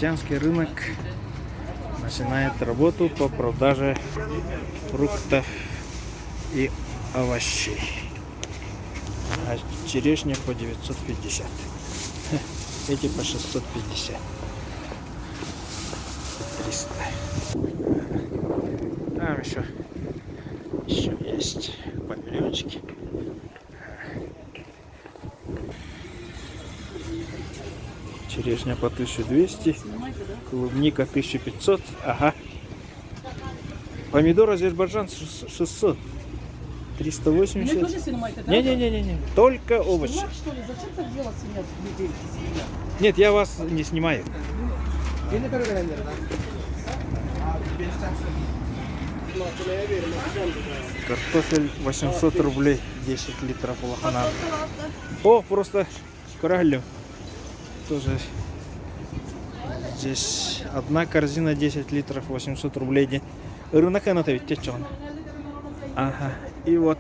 крестьянский рынок начинает работу по продаже фруктов и овощей. А черешня по 950. Эти по 650. 300. Там еще есть павильончики. Черешня по 1200, клубника 1500, ага. Помидор Азербайджан 600, 380. Не, только овощи. Зачем так делать, людей? Нет, я вас не снимаю. Картофель 800 рублей, 10 литров лохана. О, просто кораллю. Тоже здесь одна корзина 10 литров, 800 рублей. Рынок это ведь течен. Ага, и вот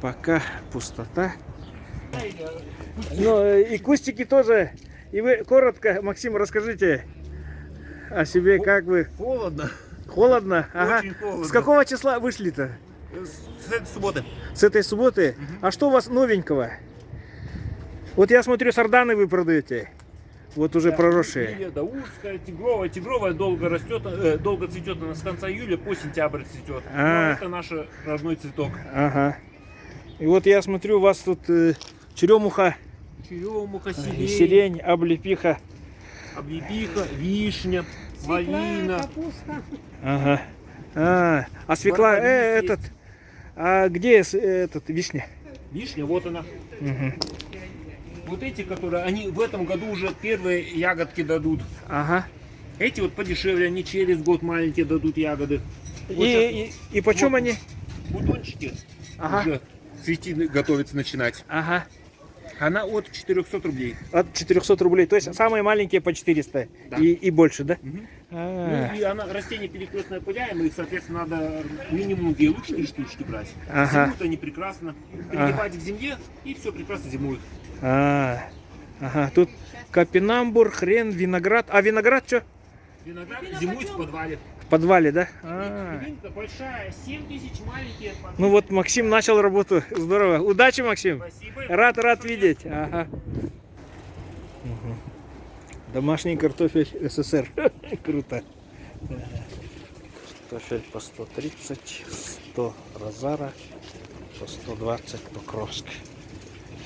пока пустота. Ну и кустики тоже. И вы коротко, Максим, расскажите о себе, как вы. Холодно. Холодно? Ага. Очень холодно. С какого числа вышли-то? С этой субботы. С этой субботы? А что у вас новенького? Вот я смотрю, сарданы вы продаете. Вот уже проросшие. Лилия даурская, тигровая. Тигровая долго растет, долго цветет она с конца июля по сентябрь цветет. Но это наш родной цветок. Ага. И вот я смотрю, у вас тут черемуха, Черемуха, сирень, облепиха. облепиха, вишня, малина. Капуста. Ага. А свекла, Барбарис этот, а где этот вишня? Вишня, вот она. Угу. Вот эти, которые, они в этом году уже первые ягодки дадут. Ага. Эти вот подешевле, они через год маленькие дадут ягоды. Вот И почем вот они? бутончики Ага. уже цветы готовится начинать. Ага. Она от 400 рублей. От 400 рублей. То есть самые маленькие по 400 Да. и больше, да? Мгм. А, Ну и она растение перекрестное пыляемое, и, соответственно, надо минимум 2 лучшие штучки брать. Ага. Зимуют они прекрасно. Пригибать к земле, и все прекрасно зимуют. Ага. Тут капинамбур, хрен, виноград. А виноград что? Виноград зимует в подвале. В подвале, да? Рябинка большая, 7000 маленькие. Ну вот Максим начал работу. Здорово. Удачи, Максим. Спасибо. Рад видеть. Ага. Угу. Домашний картофель СССР. Круто. Картофель по 130, 100 Розара, по 120 Покровск.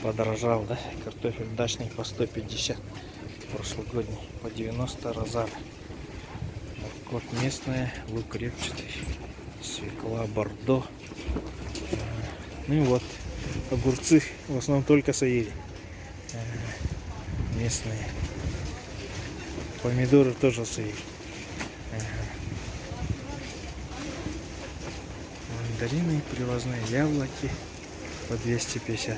Подорожал, да? Картофель дачный по 150, прошлогодний по 90 Розара. Морковь местная, лук репчатый, свекла бордо. Ну и вот огурцы, в основном только саири. Местные. Помидоры тоже саири. Мандарины привозные, яблоки по 250.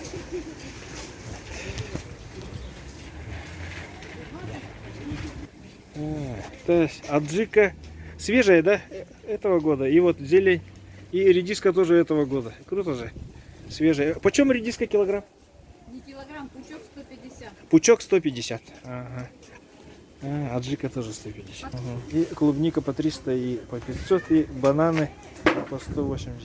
То есть аджика свежая, да, этого года. И вот зелень, и редиска тоже этого года. Круто же. Свежая. Почем редиска килограмм? Не килограмм, пучок 150. Пучок 150. Ага. Аджика тоже 150. Ага. И клубника по 300 и по 500. И бананы по 180.